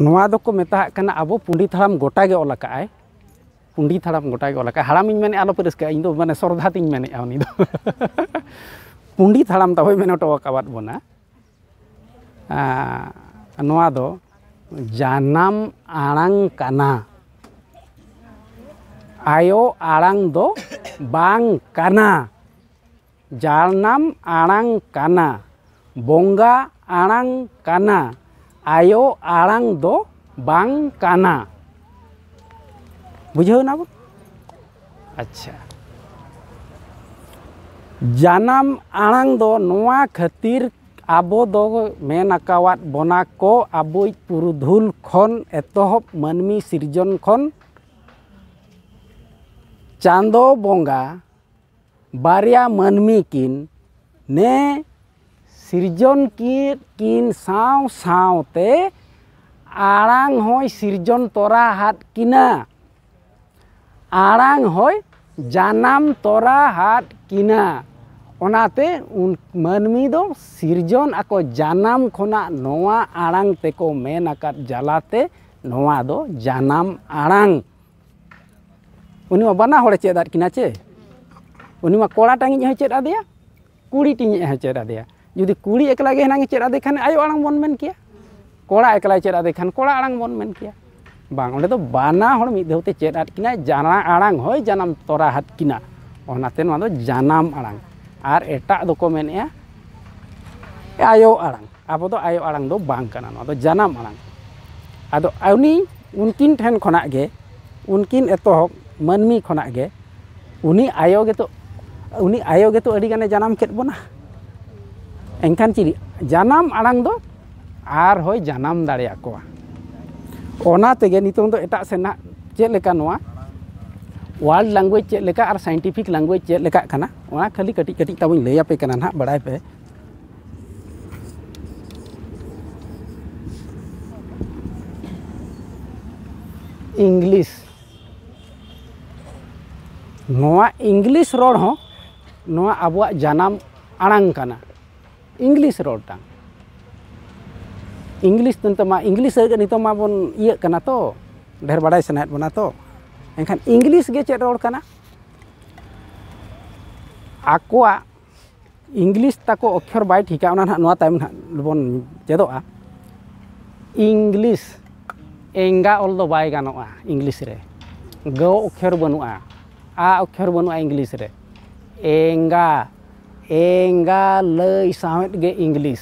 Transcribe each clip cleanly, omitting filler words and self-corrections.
नोआ दो को मेता कना अब पंडित हड़ाम गोटा गे ओल काय पंडित हड़ाम गोटा गे ओल काय हड़ाम मेने आलो पे रस्का इन दो माने सरधा तिन मेने उनी दो पंडित हड़ाम तबे मेन हटो काबाद बोना नोआ दो जानाम आड़ांग काना आयो आड़ांग दो बांग काना जानाम आड़ांग काना बोंगा आड़ांग काना आयो आड़ांग दो बांग काना बुझे ना वो। अच्छा जानाम आड़ांग दो नोआ खातिर आबो दो मेनाकावात बोना को आबोई पुरुधुल खन एतहब मानमी सिरजन खन चांदो बोंगा बारिया मानमी किन ने सिरजन किन साव सावते आड़ांग होय सिरजन तोरा हाथ किना आड़ांग होय जानाम तोरा हाथ किना ओनाते उन मानमी दो सिरजन आको जानाम खोना नोआ आड़ांग तेको मेन आकात जालाते नोआ दो जानाम आड़ांग उनी मा बाना होड़े चेद किना चे उनी मा कोड़ा टांगी है चेद आदेया कुड़ी टिंगे है चेद आदेया जुदी कुड़ी एकला गे हनांगे चेद आदे खान आयो आड़ांग बोन मेन किया कोड़ा एकला चेद आदे खान कोड़ा आड़ांग बोन मेन किया बांग ओंडे दो बाना होड़ मिद देवते चेद आद किना जाना आड़ांग होय जानाम तोरा हाथ किना ओनाते नोआ दो जानाम आड़ांग आर एटा दो को मेने आयो आड़ांग आबो दो आयो आड़ांग दो बांग काना नोआ दो जानाम आड़ांग आदो उनी उनकिन ठेन खोना गे उनकिन एतोहब मानमी खोना गे उनी आयो गे तो अड़ी गाने जानाम केद बोना एनखान चिरी जानाम आड़ांग दो आर होय जानाम दाड़ेया कोआ ओना तेगे नितों दो एटा सेना चेद लेका नोआ वर्ल्ड लैंग्वेज चेद लेका और साइंटिफिक लैंग्वेज चेद लेका खाना ओना खाली कटी कटी ताबुन लैया पे काना ना बड़ाय पे इंग्लिश नोआ इंग्लिश रोड हो नोआ आबुआ जानाम आड़ांग काना इंग्लिश रोड टांग इंग्लिश तंतमा इंग्लिश नितोमा बोन इये काना तो ढेर बड़ाय सनायत बना तो एनखान इंग्लिश गे चेद रोड काना आकोआ इंग्लिश ताको अक्षर बाय ठिका ओना नोआ तायम बोन चेदोआ इंग्लिश एंगा ऑल दो बाय गानोआ इंग्लिश रे गो अक्षर बनुआ आ अक्षर बनुआ इंग्लिश रे एंगा एंगा लय सावेत गे इंग्लिश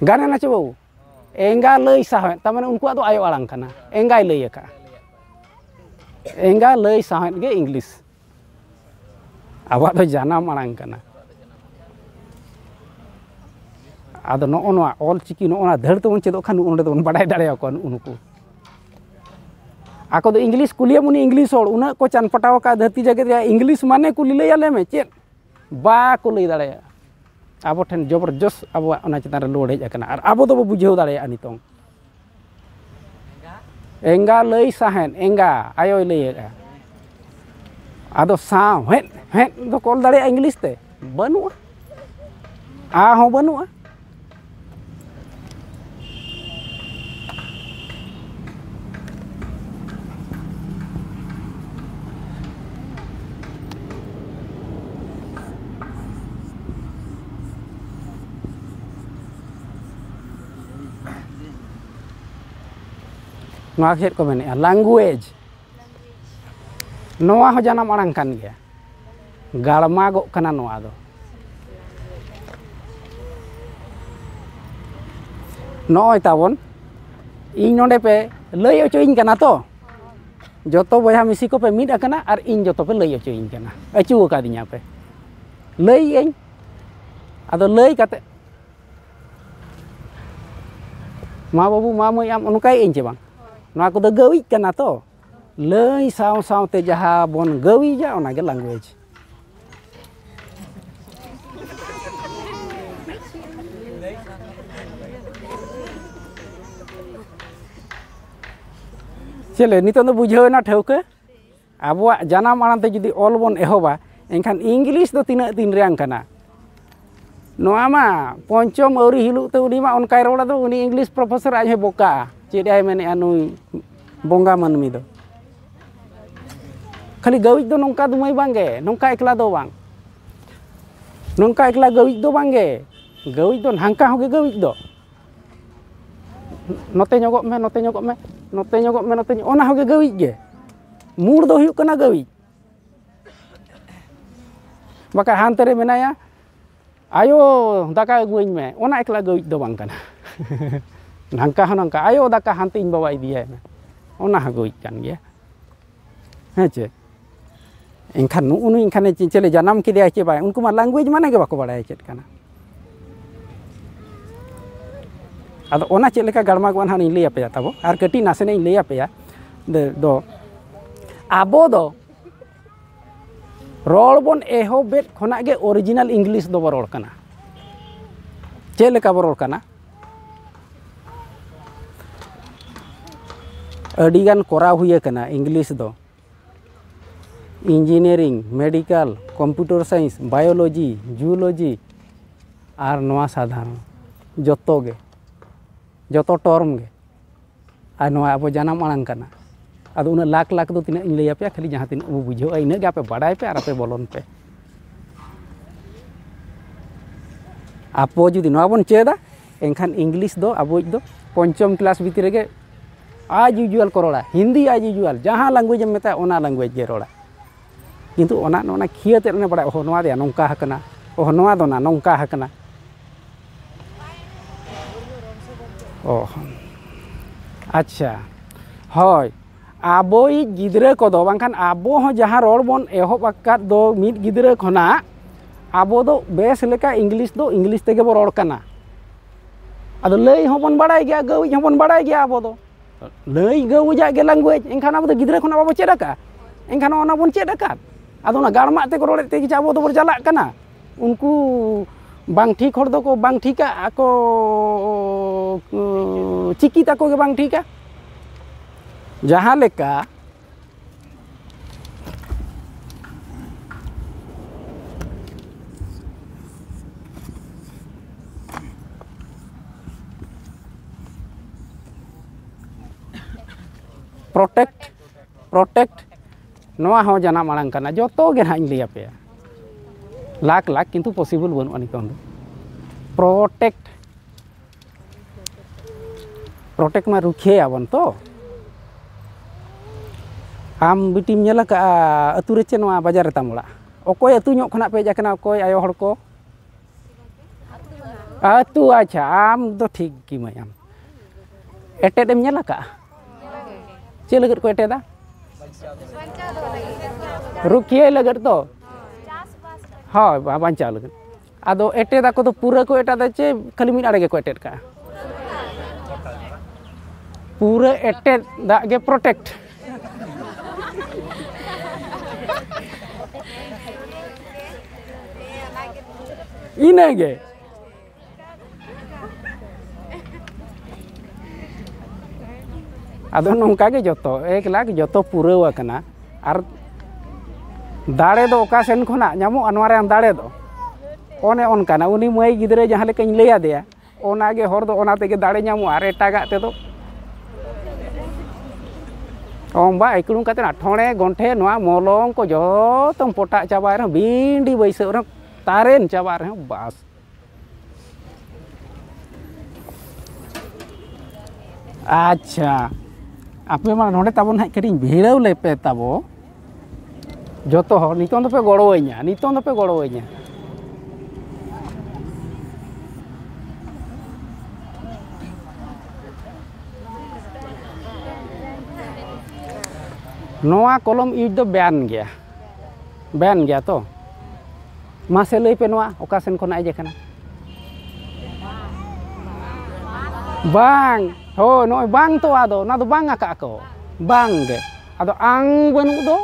गाने ना चबो एंगा लय सावेत तामाने उनको दो आयो आड़ांग काना एंगाय लय का एंगा लय सावेत गे इंग्लिश आबा दो जानाम आड़ांग काना आदो नोआ ऑल चिकी नोआ धड़ तो चेदो खान उंडे तो बड़ाय दाड़ेया को उनको आको दो इंग्लिश कुलिया मुनी इंग्लिश और उना को चान पटाव का धरती जगत इंग्लिश माने कुली लैया लेमे चेद बा को लई दाड़ेया आबो ठेन जबरदस्त आबो ओना चितान रे लोड हेज आकना आर आबो दो बुझेव दाड़ेया नितों एंगा लय साहेन एंगा आयो लैया आदो साव हेट हेट दो कॉल दाड़ेया इंग्लिश ते बनुआ आ हो बनुआ नोआ चेद को मेने लैंग्वेज नोआ हो जानाम आड़ांग कान गया गाड़मागो कना नोआ दो नोय ताबोन इन नोंडे पे लय अचोइñ कना तो जतो बया मिसी को पे मिद आकना और इन जतो पे लय अचोइñ कना अचु कादिया पे लय एñ आदो लय काते मा बाबू मा मई आम उनकाय एñ चे बांग नोआ को दो गवी कना तो लय साव सावते जहा बोन गवी जा ओना गे लैंग्वेज चले नितो दो बुझेवना ठेवके आबुआ जानाम आड़ांग ते जुदी ऑल बोन एहोबा एनखान इंग्लिश दो तीना दिन रेंग कना नोआ मा पंचम अवरी हिलुग ते उनी मा उनकाय रोड़ा दो उनी इंग्लिश प्रोफेसर आज है बोका चेद आय मेने अनुई बोंगा मनमी दो खाली गविज दो नोंका दुमई बांगे नोंका एकला दो बांग नोंका एकला गविज दो बांगे गविज दो हांका होगे गविज दो नोते ñogok me नोते ñogok me नोते ñogok me नोते ओना होगे गविज गे मूड दो हुयुग कना गविज बाका हानते रे मेनाया आयो दाका अगुइñ में ओना एकला गविज दो बांग कना हांका हो नंका आयो दाका हानते इन बाबा इदिया में ओना हा गविज कान गया हेचे एनखान नुनु एनखान चेले जानम किदिया चे बाय उनको मा लैंग्वेज माने गे बाको बाड़ाय चेत काना आदो ओना चेत लेका गड़मा गवान हानि लैया पे ताबो आर कटी नासेने लैया पे दो आबो दो रोल बोन एहोबेट खना गे ओरिजिनल इंग्लिश दो बरोड़ कना चेत लेका बरोड़ कना अडिगान कोरा हुए कना इंग्लिश दो engineering medical computer science biology zoology और नवा साधारण जतो गे जतो टर्म गे और नवा अब जानम आड़ांग कना आदो उना लाख लाख दो तिना लैया पे खाली जहाँ तीन अब बुझो इन गे आपे बाड़ाय पे और आपे बोलन पे आपो जुदी नवा बन चेदा एनखान इंग्लिश दो अब दो पंचम क्लास भीतर गे आज यूजुअल को रोड़ा हिंदी आज यूजुअल जहाँ लैंग्वेज मेता ओना लैंग्वेज गे रोड़ा किंतु ओना नोना खियाते ने बड़ा ओह नोआ दे नोंका हकना ओह नोआ दो ना नोंका हकना ओह अच्छा हय आबोई गिद्रा को दो बांखान आबो हो जहाँ रोड बोन एहोब अकाद दो मिद गिद्रा खना आबो दो बेस लेका इंग्लिश तेगे बो रोड कना आदो लई होबन बाड़ाय गया गौज होबन बाड़ाय गया आबो दो लई गौजा गे लैंग्वेज एनखान आबो दो गिद्रा खना बाबो चेद का एनखान ओना बोन चेद का आदो ना गाड़मा ते को रोड़े ते आबो दो चला कना उनको बांग ठीक हर दो को बांग ठीका आको चिकी ताको गे बांग ठीका जहाँ लेका प्रोटेक्ट नोआ हो जाना माड़ांग कना जोतो गे हां लैया पे लाख लाख किंतु पॉसिबल बनु नितों दो प्रोटेक्ट मा रुखे आबन तो आम बिटिम नेला का अतु रे चे नोआ बाजार रे तामोड़ा ओकोय अतु ñok खना पे जाकना ओकोय आयो हड़ को अतु अच्छा आम दो ठीक की मयाम एटेड एम नेला का चे लगत को एटेदा रुखिए लगत तो हाँ बांचा लगत आदो एटेदा को तो पूरा को एटा चे खाली मिन आड़े गे को एटेड का पूरा एटेड दा गे प्रोटेक्ट इनेगे आदो नोंका गे जतो एक लाख जतो पूरा कना और दाड़े दो ओका सेन खना नामो अनवारे आम दाड़े दो ओने ओनकाना उनी मई गिद्रे जहाँ लेकाñ लैया देया ओनागे हर दो ओना तेगे दाड़े नामो और एटागा ते दो ओंबा एकलुं काते ना ठोणे गंठे नोआ मलम को जतम पोटा चाबा रे बिंडी बैसो रे तारेन चाबा रे बास अच्छा आपे मा नोडे ताबन हाय कटिंग भिड़ाव लेपे ताबो जतो हो नितों दो पे गड़ोइया नितों दो पे गड़ोइया नोआ कलम यूज दो बैन गया तो मासे लई पे नोआ ओका सेन खना जे कना बांग हो नोय बांग तो आदो ना दो बांग आका को बांग गे आदो आंग बनु दो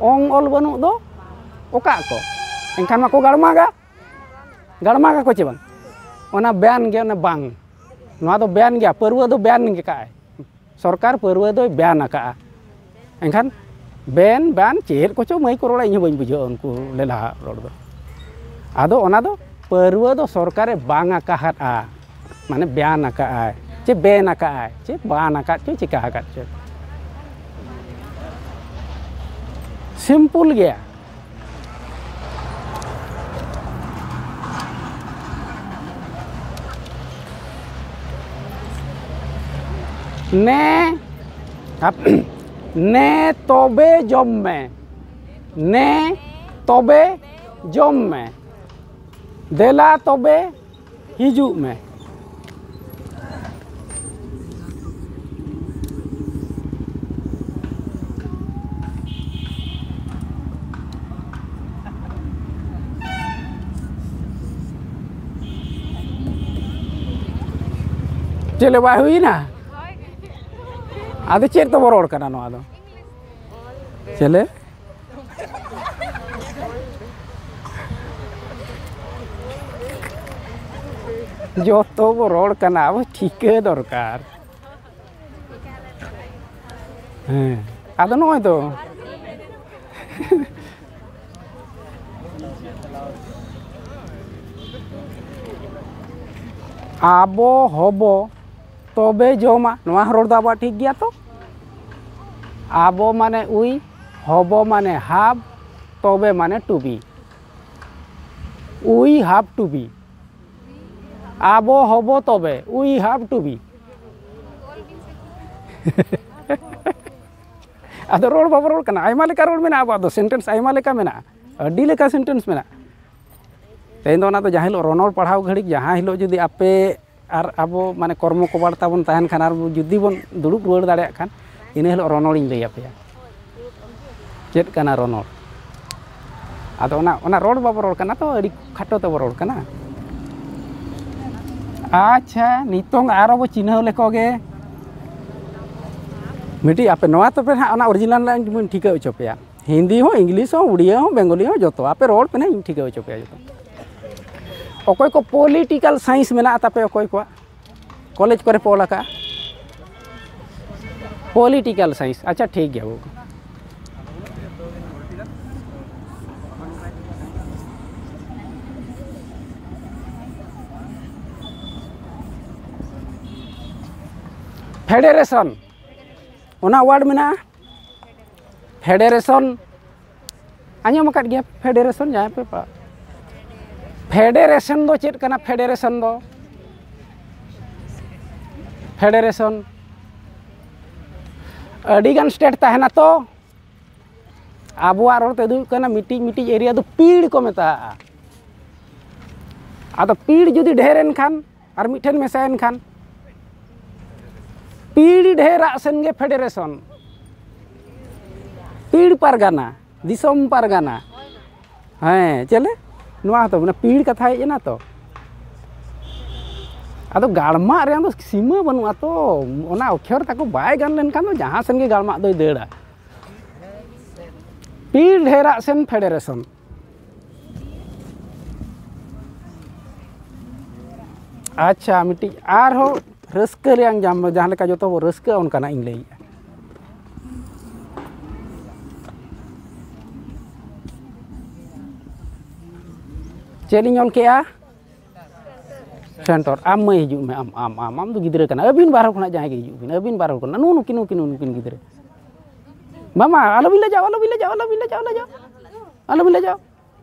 ओंग ओल बनु दो ओका को एनखान मा को गड़मा को चे बांग ओना बैन गे ओना बांग नोआ दो बैन गया परवा दो बैन गे का सरकार परवा दो बैन आका एनखान बैन चेर को चो मई को रोड़ा इन बन बुझो उनको लेला रोड दो आदो ओना दो पारवा दो सरकारे बांग आकाहादा माने बयान आकाय चे बैन आकाय चे बान आकात चे चिका आकात चे सिंपल गया ने ने तोबे जम में ने तोबे जम में देला तोबे हिजू में चले बाय हुई ना आदो चेक तो बरोड़ करना नो आदो चले जो तो बरोड़ करना वो ठीक है दरकार आदो नो तो आबो होबो तबे जमा नवा रोड दाबा ठीक गया तो आबो माने उई होबो माने हाब तबे माने टू बी उई हाब टू बी आबो होबो तबे उई हाब टू बी आदो रोड बाबा रोड कना आयमा लेका रोड मेना आबो सेंटेंस आयमा लेका मेना अड्डी लेका सेंटेंस मेना तेन दो ना तो जहाँ हिलो रोनोल पढ़ाव घड़ी जहाँ हिलो जुदी आपे और अब माने कर्म को बार्ता बन तहन खान और जुदी बन दुड़ुब रुआड़ दाड़े खान इन हिलो रोनोल इन लैया पे चेत कना रोनोल आदो ओना रोड बाबा रोड कना तो अड़ी खाटो तो रोड कना अच्छा नितोंग आरो बो चिन्ह लेकोगे मिटी आपे नवा तो पे ना ओरिजिनल लाइन बन ठिका होचो पे हिंदी हो इंग्लिश हो उड़िया हो बेंगली हो जो आपे रोड पे ना ठिका होचो पे जो अकोय को पॉलिटिकल साइंस में ना तापे अकोय को कॉलेज करे पढ़ा का पॉलिटिकल साइंस अच्छा ठीक गया वो फेडरेशन ओना वर्ड में ना फेडरेशन आंजम अकाद गया फेडरेशन जहाँ पे फेडरेशन दो चेत कना फेडरेशन दो फेडरेशन अडिगान स्टेट तहना तो आबुआ रोड ते दु कना मिटी मिटी एरिया दो पीड़ को मेता आदो पीड़ जुदी ढेरन खान और मिठन मेसायन खान पीड़ ढेरा सेन गे फेडरेशन पीड़ पारगाना दिसोम पारगाना हाँ चले नुआ तो पीड़ कथा है तो अदो गाड़मा रे तो सीमा बनुआ तो ओना अक्षर ताको बाय गान लेन खान जहाँ सेन गे गाड़मा दो देड़ा पीड़ ढेरा सेन फेडरेशन अच्छा मिट्टी आर हो रस्क रेंग जाम जहाँ लेका जो तो रस्क उनका इन लई चेलिंग ऑल क्या सेंटर आम मई हिजू में आम तो गिद्रे कना अबिन बारह खुना जहाँ के हिजू बिन अबिन बारह खुना नु नुकिन गिद्रे मामा आलो बिले जाओ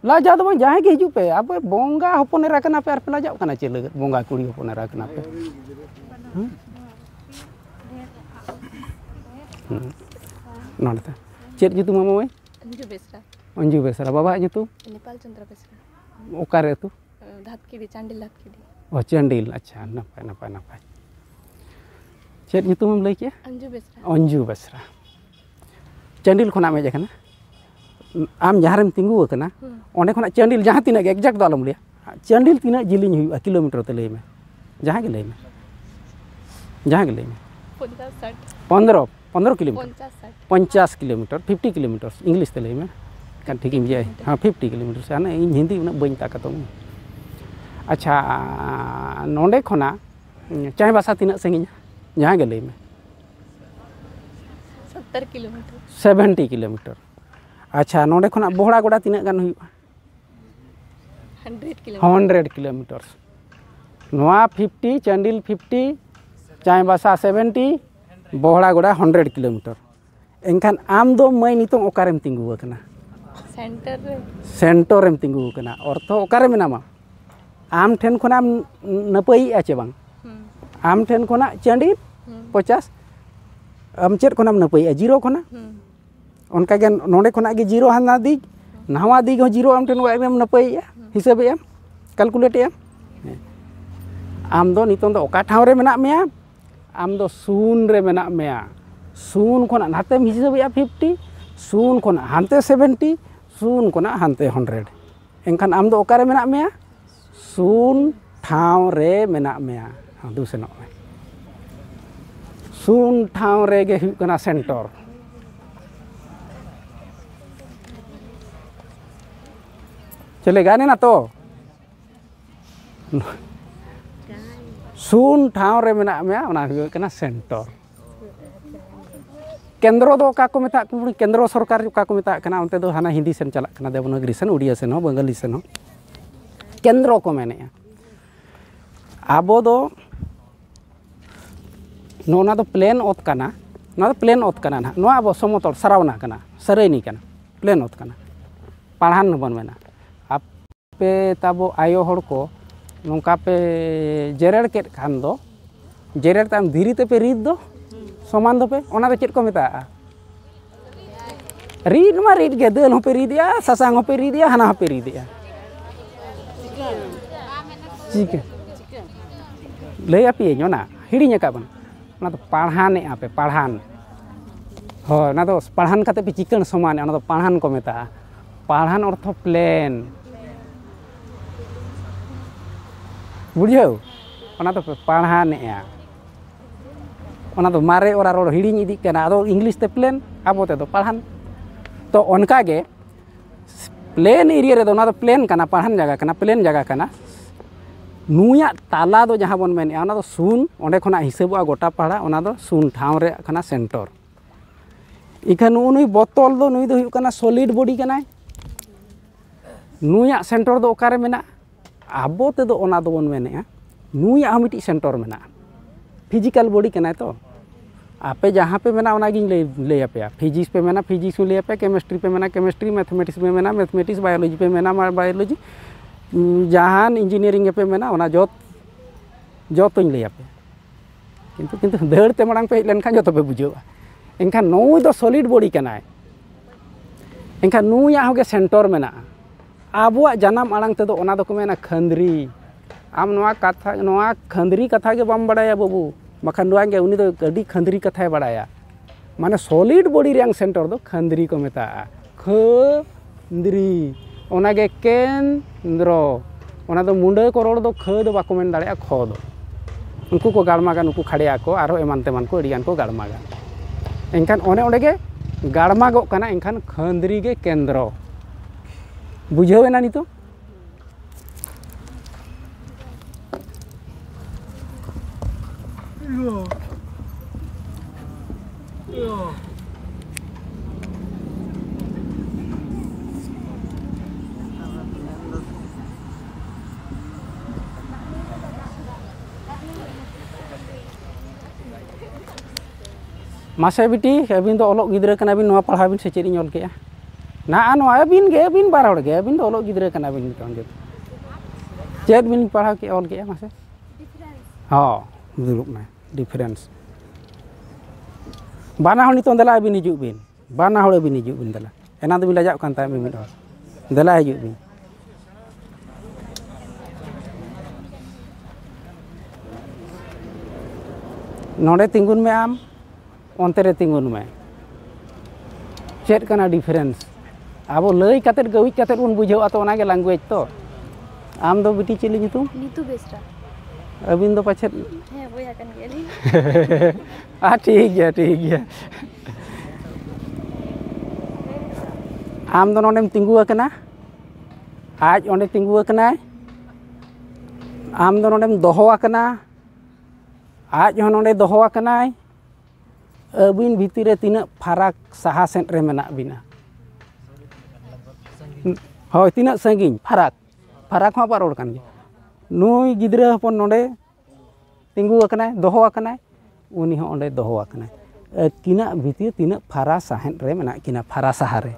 ला जाओ तो जहाँ के हिजू पे अब बोंगा हपने रखना पे पे ला जाओ कना चले बोंगा कुड़ी हपने रखना पे नोड़ता चेत जुतु मामा में अंजू बेसरा बाबा जुतु नेपाल चंद्र बेसरा ओकारे तू धातकीडी चांडिल धातकीडी ओ चांडिल अच्छा नपाय नपाय नपाय चेत नितुम लई के अंजू बेसरा चांडिल खोना में जखना आम जहारेम तिंगु कना ओंडे खोना चांडिल जहां तिना एक्जेक्ट दो आलम लिया चांडिल तिना जिलिंग हुआ किलोमीटर ते लई में जहां के लई में 15 किलोमीटर 50 किलोमीटर 50 किलोमीटर इंग्लिश ते लई में kan ठीक है हाँ 50 किलोमीटर से आना इन हिंदी उन्हें बन ताकत अच्छा नोंडे खोना चाहे बासा तीन संगी जहाँ गए में 70 किलोमीटर अच्छा नोंडे खोना बोहड़ा गोड़ा तीन गान हुआ 100 kilometers. Noa 50, Chandil 50, Chaibasa 70, Bohragoda 100 kilometer. Engkan am do mai nitong okarem tinggu kana. Center rem tinggu kana. Ortho okarem nama. Am ten khonam napai ache bang. Am ten khona Chandil 50. Am chet khonam napai zero khona. Onka gen nonde khona ge zero hana di. Nawa di go zero am ten wa em napai ya. Hisabe em. Calculate em. Am do nitong do oka thau re menak mea. Am do sun re menak mea. Sun khona nate hisabe ya 50. Sun khona hante 70. Sun khona hante 100. Engkan am do okare menak mea. Sun thau re menak mea. Du senok. Sun thau re ge huyuk kana center. Chale gane na to. Sun thau re menak mea ona huyuk kana center. Kendro do ka ko meta kendro sarkar ka ko meta kana onte do hana Hindi sen chalak kana Devanagari sen Udiya sen ho Bengali sen ho. Kendro ko mene. Abo do nona do plain ot kana. Nona do plain ot kana na. Noa abo somotol sarawna kana. Sarai ni kana. Plain ot kana. Parhan bon mena. Ape tabo ayo hor ko nongka pe jerer ket khan do jerer tam dhiri te pe rid do soman do pe ona do chet ko meta rid ma rid ge dal ho pe rid ya sasang ho pe rid ya hana ho pe rid ya chicken lay api nyona hirinya ka ban ona do parhan e ape parhan ho ona do parhan kate pe chicken soman ona do parhan ko meta parhan ortho plain बुझो ओना तो पढ़ा ने ओना तो मारे ओरा road हिड़ी इदी कना आदो इंग्लिश ते प्लेन आबो ते तो पढ़ान तो उनका गे प्लेन एरिया रे तो ओना तो प्लेन कना पढ़ान जगह कना प्लेन जगह कना नुया ताला दो जहां बन मेने ओना तो सुन ओंडे खना हिसाबा गोटा पढ़ा ओना दो सुन ठाव रे कना सेंटर इखन नुई बोतल दो नुई दो हुयु कना सॉलिड बॉडी कना नुया सेंटर दो ओकारे मेना आबो ते दो ओना दो बन मेने नुई आमिटी सेंटर मेना फिजिकल बॉडी कना तो आपे जहां पे मेना ओना गिन ले आपे फिजिक्स पे मेना फिजिक्स ले आपे केमिस्ट्री पे मेना केमिस्ट्री मैथमेटिक्स पे मेना मैथमेटिक्स बायोलॉजी पे मेना बायोलॉजी जहान इंजीनियरिंग पे मेना ओना जत ले आपे किंतु दड़ ते मड़ांग पे लेन खान जत पे बुझो एनखान नुई दो सॉलिड बॉडी कना एनखान नुया होगे सेंटर मेना आबुआ जानम आड़ांग ते दो ओना दो को मेना खंदरी आम नोआ कथा नोआ खंदरी कथा के बम बड़ाया बाबू बखान नोआ गे उनी दो गडी खंदरी कथा बड़ाया माने सॉलिड बॉडी रेंग सेंटर दो खंदरी को मेता खंदरी ओना गे केंद्रो ओना दो मुंडे को रोड दो ख दो बाको मेन दाड़े ख दो उनको को गाड़मागा नुकु खड़ेया को आरो एमान तेमान को एडियान को गाड़मागा एनखान ओने ओंडे गे गाड़मागो कना एनखान खंदरी गे केंद्रो बुझाव ना नितो मासे बिटी अबिन तो ओलोग गिद्रा कना बिन नोआ पढ़ा बिन सेचेद इन ओल केया ना नोआ अबिन गे अबिन बार गे अबिन तो ओलोग गिद्रा कना बिन नितों जे चेद बिन पढ़ा के ओल केया मासे हां दुरुक ना डिफरेंस बाना हण नितों दला अबिन हिजु बिन बाना हण अबिन हिजु बिन दला एना दो बिन लाजाव कान ता मिमिद हर दला हिजु बिन नोडे तिंगुन में आम onte re tingun me chet kana difference abo lei katet gawi katet un bujhau ato ona ge language to am do biti chili nitu nitu besra abin do pachet he boya kan geli ठीक है am do nondem tinggu akana aj onde tinggu akana am do nondem doho akana aj hon onde doho akana अबिन भीतर तीना फराक Saha Saint रे मेना बिना हो तीना संगिन फराक फराक हाँ रोड कान नुई गिद्रा हपन नोडे तिंगू आकनाय दोहो आकनाय उनी हो ओंडे दोहो आकनाय किना भीतर तीना फारा साहेन रे मेना किना फारा साहा रे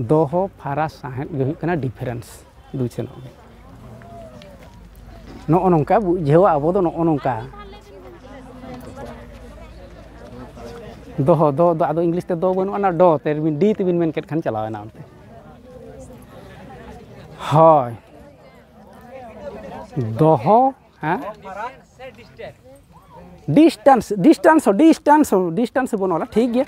दोहो फारा साहेन गे हुई कना डिफरेंस दुसेन नो नोंका बुझेवा अब दो नो नोंका दोहो दो दो आदो इंग्लिश ते दो बनु ना दो ते डी तेबिन मेन केट खान चलावेना ओनते हाय दोहो हाँ डिस्टेंस डिस्टेंस डिस्टेंस डिस्टेंस बनो वाला ठीक गया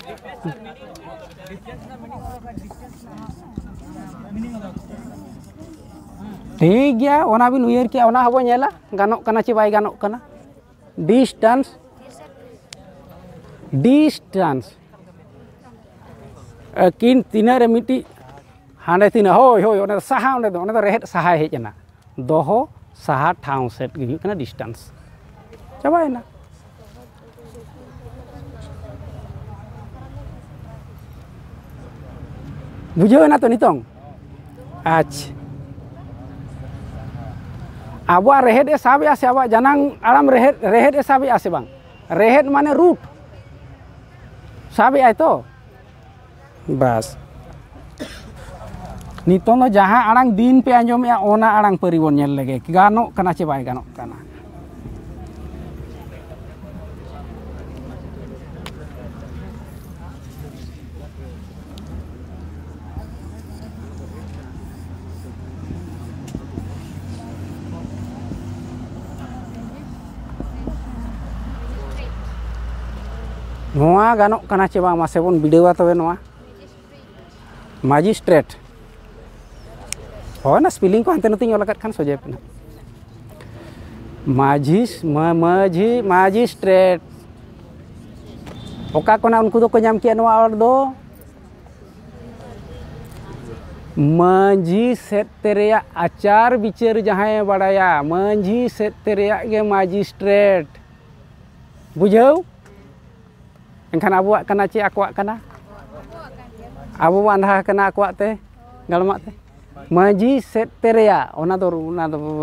ठीक गया ओना बिन उयर के ओना हबो नेला गानोक कना चे बाय गानोक कना डिस्टेंस डिस्टेंस किन तीना रे मिटी हांडे तीना होय होय ओना साहा ओने दो रेहेट साहा हेजना दोहो साहा ठाव सेट गे कना डिस्टेंस चाबायना बुझेना तो नितों अच्छा अब रेहेड साबे से अब जानांग आराम रेहेड साबे से बांग रेहेड माने रूट साबे आय तो बस नितों जहाँ आड़ांग दिन पे आंजमे ओना आड़ांग परिबन नेल लगे गानोक कना चे बाय गानोक कना नोआ गानोक कना चे बांग मासे बन बिडेवा तबे नोआ मजिस्ट्रेट हो ना स्पेलिंग को हंते नती ओलकत खान सोजे पे मजिस्ट्रेट ओका कोना उनको दो को नाम किया नोआ और दो मंझी सेट तेरेया आचार विचार जहां बड़ाया मंझी सेट तेरेया गे मजिस्ट्रेट बुझाव एनखान आबुआ कना चे आकुआ कना आबु आंधा कना आकुआ ते गलमा ते मंझी सेट तेरेया ओना दो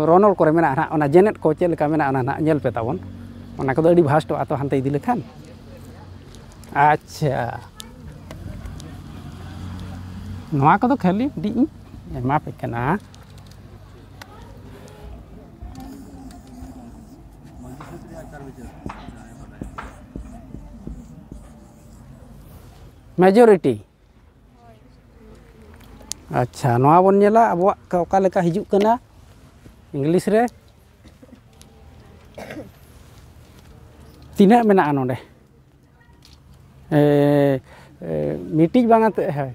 रनल करे मेना ना ओना जेनेट को चे लेका मेना ना नेल पे ताबन ओना को अडी भास्ट आतो हानते इदि लेखान अच्छा नोआ को खाली डी एमा पे कना मेजोरिटी अच्छा नोआ बन नेला अब ओका लेका हिजुक कना इंग्लिश रे तीना मेना नोडे मीटिंग बांगाते है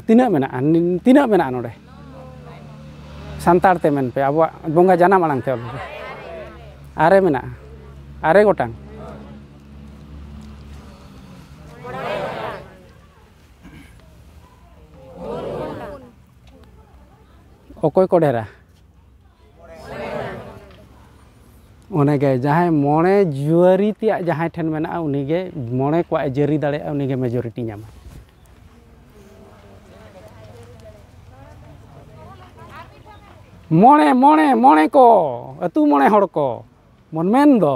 तीना मेना नोडे सांतार ते मेन पे अब बोंगा जाना मांग ते आरे मेना आरे गोटांग ओकोय को ढेरा ओनेगे जहां मोणे जुआरी तिया जहां ठेन मेना उनीगे मोणे को जरी दाड़े उनीगे मेजोरिटी नामा मोणे मोणे मोणे को अतु मोणे हड़ को मन मेन दो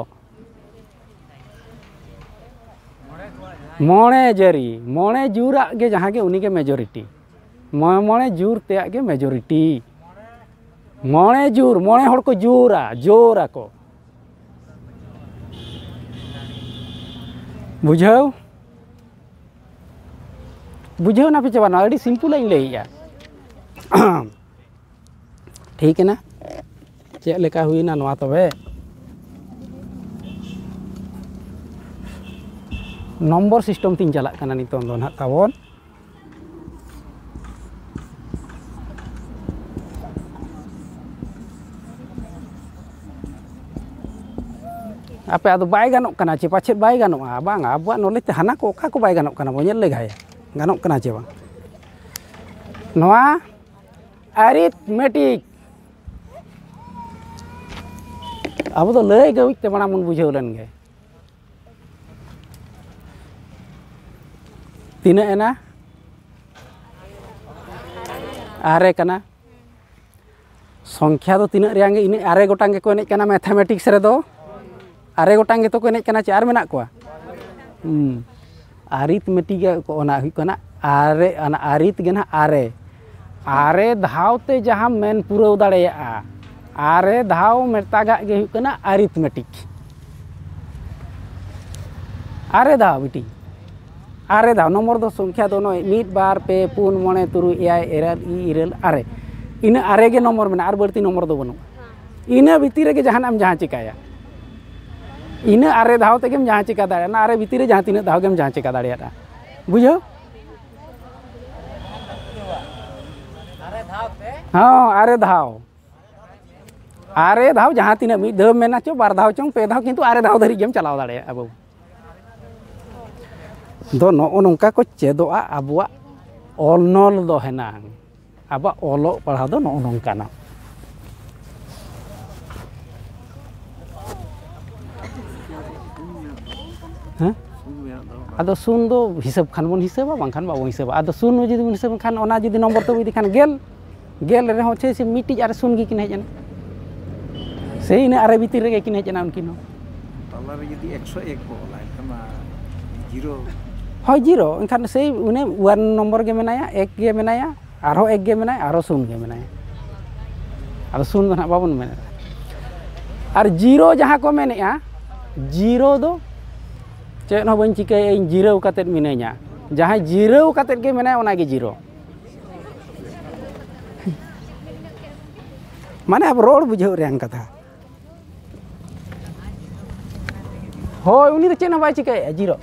मोणे जरी मोणे जुरा गे जहां गे उनीगे मेजोरिटी मोणे जुर तेया गे मेजोरिटी मोणे जुर मोणे हड़ को जोरा को बुझाव बुझाव ना पे चबाना अड़ी सिंपल इन लैया ठीक है ना चे लेका हुईना नोआ तबे नंबर सिस्टम तीन चला कना नितों दो ना ताबन आपे आदो बाय गानोक कना चे पाछे बाय गानोआ बांग आबुआ नॉलेज ते हाना को ओका को बाय गानोक कना बो नेल लेगाय गानोक कना चे बांग नोआ अरिथमेटिक अब तो लय गई ते बड़ा मन बुझाव लन गे तीना एना आरे कना संख्या दो तीना रेंगे इन आरे गोटांगे को एनेज कना मैथमेटिक्स रे दो आरे गोटांगे तो को एनेज कना चार मेना को अरिथमेटिक को ओना हुई कना आरे अना अरिथ गे ना आरे आरे धावते जहाँ मेन पुराव दाड़ेया आरे धाव मेतागा गे हुई कना अरिथमेटिक आरे धाव बिटी आरे धाव नंबर दो संख्या दो नय मिट बार पे पुन मणे तुरु एयाय एरल इरल आरे इन आरे गे नंबर में आर बढ़ती नंबर दो बनु इन भीतर रे जहां जहाँ चिकाया इन आरे धाव तेगेम जहाँ चिका दाड़ा ना आरे भीतर जहाँ तीन धाव गेम जहाँ चिका दाड़ा बुझो हाँ आरे धाव जहाँ तीन मिद धाव मेना चो बार धाव चों पे धाव किंतु आरे धाव धरी गेम चलाव दाड़े अब दो नो नोंका को चेदोआ आबुआ ऑलनॉल दो हेना अब ओलो पढ़ा दो नो नोंका ना आदो सुन दो हिसाब खान बन हिसाबा बांखान बाबो हिसाबा आदो सुन जुदी बन हिसाब खान ओना जुदी नंबर तो इदी खान गेल रे हो छे से मिटी आरे सुन गी किन हेजन से इन आरे भीतर रे किन हेजन उनकिन हो ताला रे जुदी 101 को लाइन कमा जीरो হয় জিরো এখানে সেই উনি ওয়ান নম্বর গে মেনায়া এক গে মেনায়া আরো এক গে মেনায় আরো শূন্য গে মেনায় আর শূন্য না বাবন মেনে আর জিরো যাহা কো মেনেয়া জিরো দো চেন হো বন চিকাই ইন জিরো কাতেত মিনাইয়া যাহা জিরো কাতেত গে মেনায় ওনা গে জিরো মানে अब रोड बुझाव रेंग कथा होय उनी तो चेन बाय चिकाय जीरो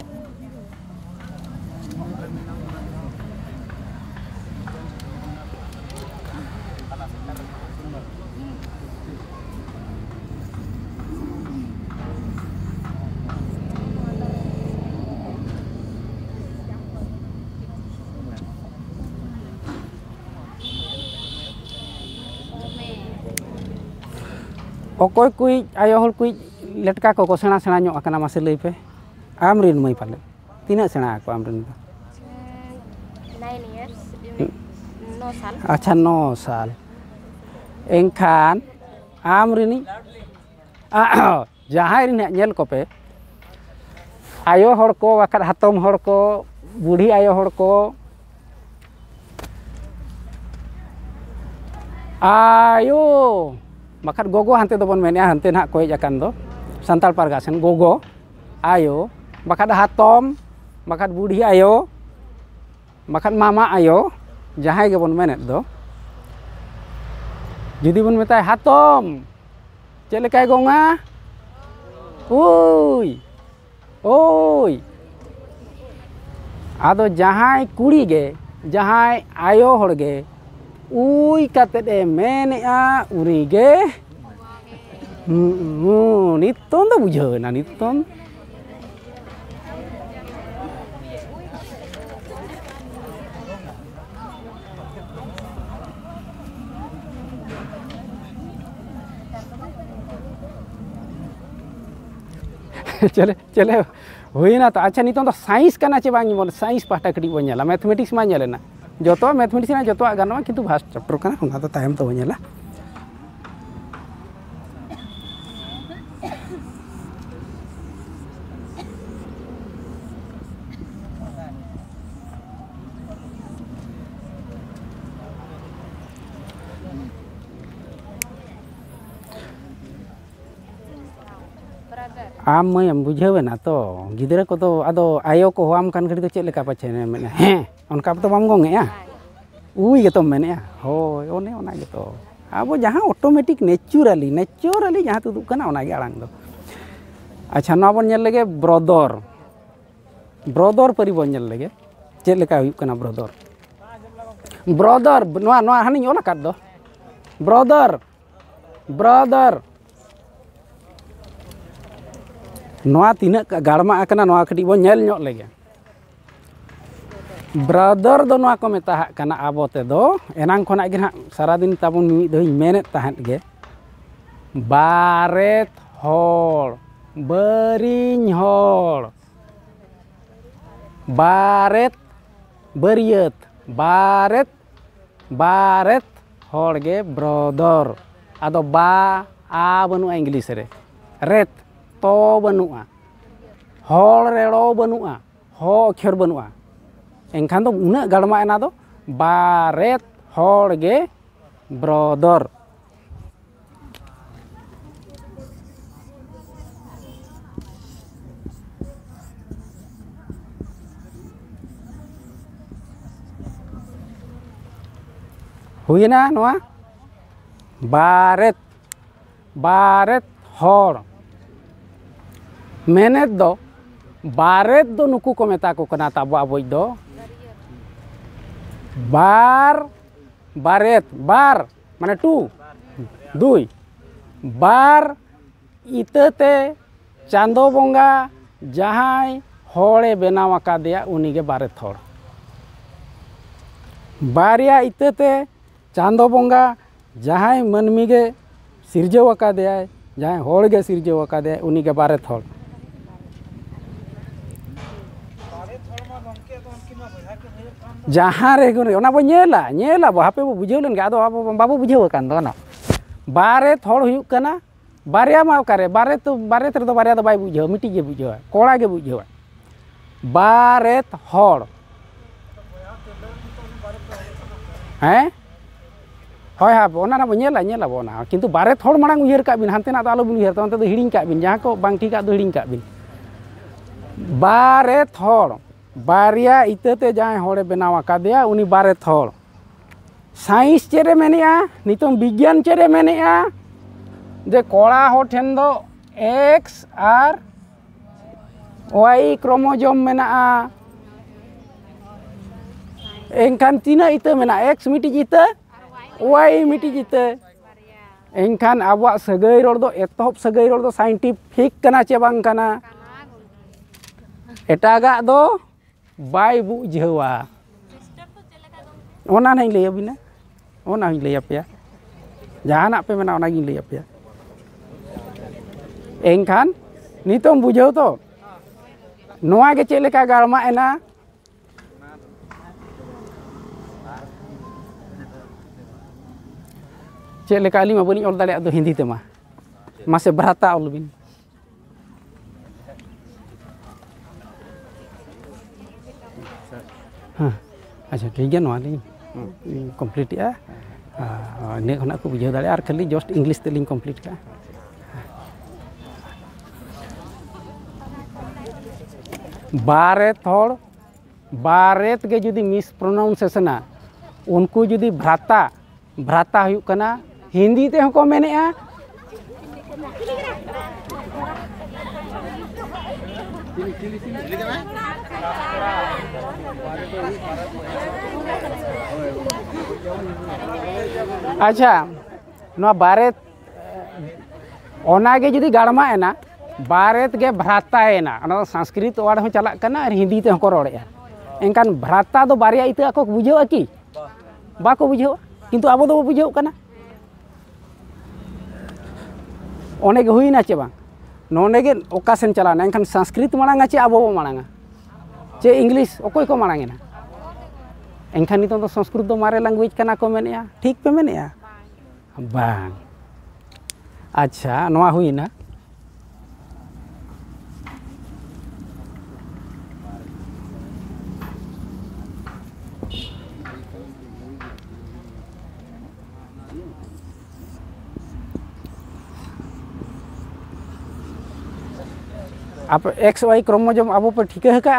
ओकोय कुई आयो हल कुई लटका को सेना सेना ᱧᱚᱜ akana mase lay pe amrin mai pale tina सेना ako amrin 9 years 9 साल अच्छा 9 साल एंखान amrini जहां rin nyel ko pe ayo hor ko wakat hatom hor ko budi ayo hor ko ayo makat gogo hante do bon menia hante na ko jakan do santal pargasen gogo ayo makat hatom makat budi ayo makat mama ayo jahai ge bon menet do judi bon metai hatom celekay gonga oi ado jahai kuri ge jahai ayo hor ge uy kate de menea urige niton do bujho na niton चले हुईना तो अच्छा नितो तो science करना चे बांगी बोल science पाटा कटी बनेला मैथमेटिक्स मा नेलेना जो मैथमेटिक्स ना जो गानवा किंतु भास्ट चैप्टर का ना तो टाइम तो बनेला आम मैं बुझेवे ना तो गिदरा को तो आदो आयो को होम कान घड़ी तो चेक लेका पाछे ने मेने हैं उनका तो बाम गोंगेया उई गे तो मेने होय ओने ओना गे तो अब जहां ऑटोमेटिक नेचुरली जहां तुदुक कना ओना गे आड़ांग दो अच्छा ना बन नेल लेगे ब्रदर परि बन नेल लेगे चेक लेका हुई कना ब्रदर नवा हानि ओला काट दो ब्रदर नवा तीना गाड़मा आकना नवा कटी बो नेल ᱧᱚᱜ लेगे ब्रदर दो नवा को मेता कना आबो ते दो एनांग खना गे ना सारा दिन ताबन मी दो मेनेत ताहत गे बारेत होड़ बरिñ होड़ बारेत बरियत बारेत होड़ गे ब्रदर ᱟᱫᱚ ᱵᱟ ᱟ ᱵᱟᱹᱱᱩᱜᱼᱟ ᱤᱝᱞᱤᱥ ᱨᱮ, ᱨᱮᱛ ᱛᱚ ᱵᱟᱹᱱᱩᱜᱼᱟ, ᱦᱚᱲ ᱨᱮᱲᱚ ᱵᱟᱹᱱᱩᱜᱼᱟ, ᱦᱚ ᱚᱠᱷᱚᱨ ᱵᱟᱹᱱᱩᱜᱼᱟ, ᱮᱱᱠᱷᱟन ᱫᱚ ᱩᱱᱟᱹᱜ ᱜᱟᱲᱢᱟ ᱮᱱᱟ ᱫᱚ ᱵᱟᱨᱮᱛ ᱦᱚᱲ ᱜᱮ ᱵᱨᱚᱫᱚᱨ। ᱦᱩᱭᱱᱟ ᱱᱚᱣᱟ ᱵᱟᱨᱮᱛ ᱵᱟᱨᱮᱛ ᱦᱚᱲ। ᱢᱮᱱᱮᱫ ᱫᱚ ᱵᱟᱨᱮᱛ ᱫᱚ ᱱᱩᱠᱩ ᱠᱚ ᱢᱮᱛᱟ ᱠᱚ ᱠᱟᱱᱟ ᱛᱟᱵᱚ ᱟᱵᱚᱭᱤᱡ ᱫᱚ ᱵᱟᱨᱮᱛ ᱵᱟᱨ ᱢᱟᱱᱮ टू दुई ᱵᱟᱨ ᱤᱛᱟᱹᱛᱮ ᱪᱟᱸᱫᱳ ᱵᱚᱸᱜᱟ ᱡᱟᱦᱟᱸᱭ ᱦᱚᱲᱮ ᱵᱮᱱᱟᱣ ᱟᱠᱟᱫᱮᱭᱟ ᱩᱱᱤᱜᱮ ᱵᱟᱨᱮᱛ ᱦᱚᱲ। ᱵᱟᱨᱭᱟ ᱤᱛᱟᱹᱛᱮ ᱪᱟᱸᱫᱳ ᱵᱚᱸᱜᱟ ᱡᱟᱦᱟᱸᱭ ᱢᱟᱹᱱᱢᱤ ᱜᱮ ᱥᱤᱨᱡᱟᱹᱣ ᱟᱠᱟᱫᱮᱭᱟᱭ, ᱡᱟᱦᱟᱸᱭ ᱦᱚᱲ ᱜᱮ ᱥᱤᱨᱡᱟᱹᱣ ᱟᱠᱟᱫᱮᱭᱟᱭ ᱩᱱᱤᱜᱮ ᱵᱟᱨᱮᱛ ᱦᱚᱲ। ᱡᱟᱦᱟᱸ ᱨᱮ ᱚᱱᱟ ᱵᱚ ᱧᱮᱞᱟ ᱵᱚ ᱦᱟᱯᱮ ᱵᱚ ᱵᱩᱡᱷᱟᱹᱣ ᱞᱮᱱ ᱜᱮ ᱟᱫᱚ ᱟᱵᱚ ᱵᱟᱵᱚ ᱵᱩᱡᱷᱟᱹᱣ ᱟᱠᱟᱱ ᱫᱚ ᱚᱱᱟ ᱵᱟᱨᱮᱛ ᱦᱚᱲ ᱦᱩᱭᱩᱜ ᱠᱟᱱᱟ ᱵᱟᱨᱭᱟ ᱢᱟ ᱚᱠᱟᱨᱮ ᱵᱟᱨᱮᱛ ᱨᱮᱫᱚ ᱵᱟᱨᱭᱟ ᱫᱚ ᱵᱟᱭ ᱵᱩᱡᱷᱟᱹᱣᱟ, ᱢᱤᱫᱴᱤᱡ ᱜᱮ ᱵᱩᱡᱷᱟᱹᱣᱟ, ᱠᱚᱲᱟ ᱜᱮ ᱵᱩᱡᱷᱟᱹᱣᱟ। ᱵᱟᱨᱮᱛ ᱦᱚᱲ ᱦᱮᱸ ᱦᱳᱭ ᱦᱳᱭ ᱚᱱᱟ ᱵᱚ ᱧᱮᱞᱟ ᱵᱚ ᱚᱱᱟ ᱠᱤᱱᱛᱩ ᱵᱟᱨᱮᱛ ᱦᱚᱲ ᱢᱟᱲᱟᱝ ᱩᱭᱦᱟᱹᱨ ᱠᱟᱜ ᱵᱤᱱ, ᱦᱟᱱᱛᱮᱱᱟᱜ ᱫᱚ ᱟᱞᱚᱵᱤᱱ ᱩᱭᱦᱟᱹᱨ ᱚᱱᱛᱮ ᱫᱚ ᱦᱤᱲᱤᱧ ᱠᱟᱜ ᱵᱤᱱ, ᱡᱟᱦᱟᱸ ᱠᱚ ᱵᱟᱝ ᱴᱷᱤᱠᱟᱜ ᱫᱚ ᱦᱤᱲᱤᱧ ᱠᱟᱜ ᱵᱤᱱ। ᱵᱟᱨᱮᱛ ᱦᱚᱲ ᱵᱟᱨᱭᱟ ᱤᱛᱟᱹᱛᱮ ᱡᱟᱦᱟᱸᱭ ᱦᱚᱲᱮ ᱵᱮᱱᱟᱣ ᱟᱠᱟᱫᱮᱭᱟ ᱩᱱᱤ ᱵᱟᱨᱮᱛ ᱦᱚᱲ। ᱥᱟᱭᱮᱱᱥ ᱪᱮᱫ ᱮ ᱢᱮᱱᱮᱜᱼᱟ, ᱱᱤᱛᱚᱝ ᱵᱤᱜᱽᱜᱟᱱ ᱪᱮᱫ ᱮ ᱢᱮᱱᱮᱜᱼᱟ ᱡᱮ ᱠᱚᱲᱟ ᱦᱚᱲ ᱴᱷᱮᱱ ᱫᱚ X ᱟᱨ Y ᱠᱨᱳᱢᱳᱡᱳᱢ ᱢᱮᱱᱟᱜᱼᱟ। ᱮᱱᱠᱷᱟन ᱛᱤᱱᱟᱹᱜ ᱤᱛᱟᱹ ᱢᱮᱱᱟᱜᱼᱟ, X ᱢᱤᱫᱴᱤᱡ ᱤᱛᱟᱹ Y ᱢᱤᱫᱴᱤᱡ ᱤᱛᱟᱹ। ᱮᱱᱠᱷᱟᱱ ᱟᱵᱚᱣᱟᱜ ᱥᱟᱹᱜᱟᱹᱭ ᱨᱚᱲ ᱫᱚ ᱮᱛᱚᱦᱚᱵ ᱥᱟᱹᱜᱟᱹᱭ ᱨᱚᱲ ᱫᱚ ᱥᱟᱭᱮᱱᱴᱤᱯᱷᱤᱠ ᱠᱟᱱᱟ ᱪᱮ ᱵᱟᱝ ᱠᱟᱱᱟ? ᱮᱴᱟᱜᱟᱜ ᱫᱚ ᱵᱟᱭ ᱵᱩᱡᱷᱟᱹᱣᱟ। ᱚᱱᱟ ᱱᱟᱧ ᱞᱟᱹᱭ ᱟᱹᱵᱤᱱᱟ, ᱚᱱᱟ ᱦᱚᱧ ᱞᱟᱹᱭ ᱟᱯᱮᱭᱟ, ᱡᱟᱦᱟᱱᱟᱜ ᱯᱮ ᱢᱮᱱᱟ ᱚᱱᱟᱜᱤᱧ ᱞᱟᱹᱭ ᱟᱯᱮᱭᱟ। ᱮᱱᱠᱷᱟᱱ ᱱᱤᱛᱚᱝ ᱵᱩᱡᱷᱟᱹᱣ ᱛᱚ ᱱᱚᱣᱟ ᱜᱮ ᱪᱮᱫ ᱞᱮᱠᱟ ᱜᱟᱲᱢᱟᱜ ᱮᱱᱟ, ᱪᱮᱫ ᱞᱮᱠᱟ ᱟᱹᱞᱤᱧ ᱢᱟ ᱵᱟᱹᱞᱤᱧ ᱚᱞ ᱫᱟᱲᱮᱭᱟᱜ ᱫᱚ ᱦᱤᱱᱫᱤ ᱛᱮᱢᱟ, ᱢᱟᱥᱮ ᱵᱷᱨᱟᱛᱟ ᱚᱞ ᱵᱤᱱ। ᱦᱮᱸ ᱟᱪᱪᱷᱟ ᱴᱷᱤᱠ ᱜᱮᱭᱟ ᱱᱚᱣᱟ ᱞᱤᱧ ᱠᱚᱢᱯᱞᱤᱴ ᱮᱜᱼᱟ, ᱤᱱᱟᱹ ᱠᱷᱚᱱᱟᱜ ᱠᱚ ᱵᱩᱡᱷᱟᱹᱣ ᱫᱟᱲᱮᱭᱟᱜᱼᱟ ᱟᱨ ᱠᱷᱟᱹᱞᱤ ᱡᱟᱥᱴ ᱤᱝᱞᱤᱥ ᱛᱮᱞᱤᱧ ᱠᱚᱢᱯᱞᱤᱴ ᱠᱟᱜᱼᱟ। ᱵᱟᱨᱮᱛ ᱦᱚᱲ ᱵᱟᱨᱮᱛ ᱜᱮ ᱡᱩᱫᱤ ᱢᱤᱥ ᱯᱨᱚᱱᱟᱣᱩᱱᱥᱮᱥᱚᱱᱟ उनको जुदी भ्राता भ्राता हुयुग कना हिंदी ते को मेनेआ अच्छा नवा बारेत ओनागे जुदी गाड़मा एना बारेत गे भ्राता एना अना संस्कृत वार्ड हो चला कना और हिंदी ते को रोड़ेआ एनकान भ्राता दो बारिया इते को बुझेआ की बाको बुझेआ किंतु आबो दो बुझेओ कना ओने गे हुईना चे बांग नोने गे ओकासेन चलाना एनकान संस्कृत मांगा चे आबो मांगा चे इंग्लिश ओकोय को मांगेना एनखान नितो संस्कृत दो मारे लैंग्वेज कना को मेनेआ ठीक पे मेनेआ बांग अच्छा नोआ हुईना आप एक्स वाई क्रोमोजोम आबो पे ठिका हका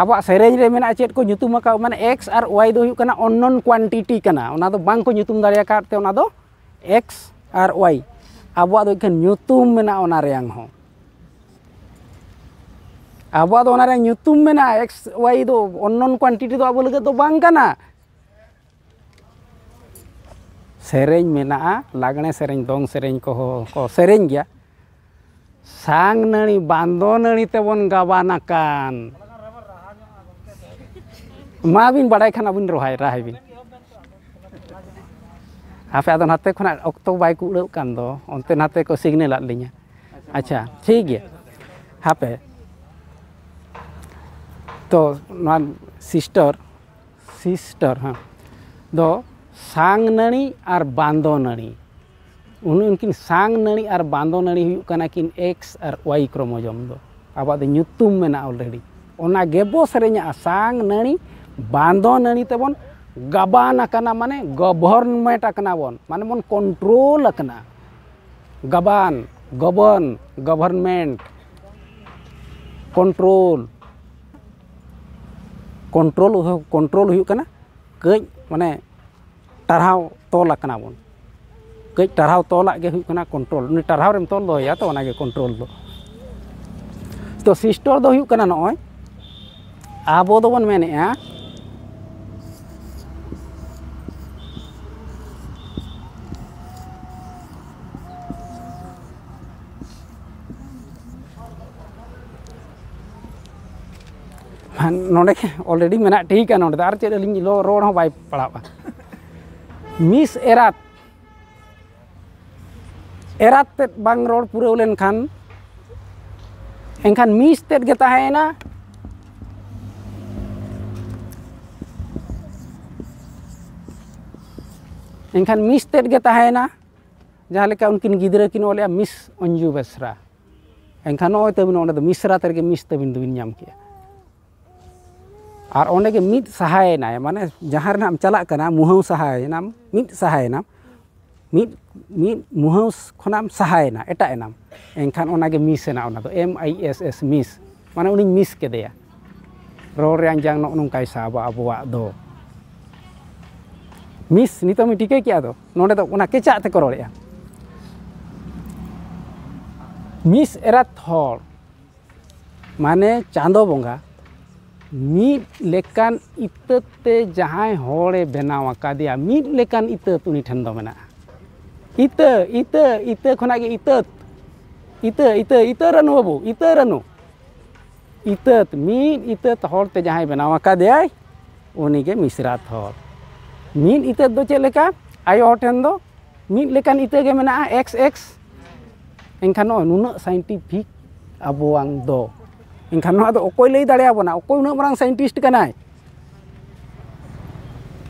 आबा सेरेज रे मेना चेत को nyutum का माने एक्स और वाई दो हुयुग कना अननोन क्वांटिटी कना ओना दो बांग को nyutum दाड़िया काते ओना दो एक्स और वाई आबो दो इखन nyutum मेना ओना रेयांग हो आबो दो ओना रे nyutum मेना एक्स वाई दो अननोन क्वांटिटी दो आबो लगे दो बांग कना सेरेज मेना लागणे सेरेज दोंग सेरेज को सेरेज गया सांग नणी बांदो नणी तेबन गाबाना कान मा बिन बाडाय खाना बिन राहाय बिन आपे आदो नाते खना अक्तो बाय को उड़ाव कान दो ओनते नाते को सिग्नल आद लिया अच्छा ठीक गया हापे तो सिस्टर हाँ दो सांग नड़ी और बांदो नड़ी उनकिन सांग नड़ी और बांदो नड़ी हुई कना किन एक्स और वाई क्रोमोजोम दो आबा दो ᱧᱩᱛᱩᱢ मेना ऑलरेडी ओना गेबो सेरेña सांग नड़ी बांदो नड़ी तेबन गबान अकना माने गवर्नमेंट अकना बोन माने बोन कंट्रोल अकना गबान गबन गवर्नमेंट कंट्रोल कंट्रोल कंट्रोल हुई कना कई माने टरहाव तोल अकना बोन कई टरहाव तोला के हुई कना कंट्रोल उनी टरहाव रेम तोल दो या तो ओना के कंट्रोल दो तो सिस्टर दो हुई कना नय आबो दो बोन मेनेआ नोडे ऑलरेडी मेना ठीक है नोडे आर चेद अलिंग रोड हो बाय पड़ावा मिस एरात एरात ते बांग रोड पूरे लेन खान एनखान मिस तेद गे ताहेना एनखान मिस तेद गे ताहेना जहाँ लेका उनकिन गिदरा किन ओले मिस अंजू बेसरा एनखान नोय तबिन ओंडे दो मिसरा तेगे मिस तबिन दुबिन नाम किया और ओंडे के मिट सहायना माने जहाँ नाम चला कना मुहौ सहायना मिट सहायना मिट मिट मुहौ खनाम सहायना एटा नाम एनखान ओना के मिसना ओना दो MISS मिस माने उनी मिस केदेया रोड रे जांग नो नोंकाय साबा अबवा दो मिस नितो मी टिके किया दो नोडे दो ओना केचा ते को रोड़या मिस एरात हर माने चांदो बोंगा मिट लेकान इतते जहाँ होड़े बनाव अकादिया मिट लेकान इतत उनी ठन दो मेना इत इत इत खना के इतत इत इत इत रनु बाबू इत रनु इतत मिट इतत होड़ते जहाँ बनाव अकादिया उनी के मिसरात हर मिट इतत दो चे लेका आयो हर ठन दो मिट लेकान इत के मेना XX एनखान नुना साइंटिफिक अबोवांग दो इनखान अकोय लई दाड़े आबोना अकोय उना मांग साइंटिस्ट कनाय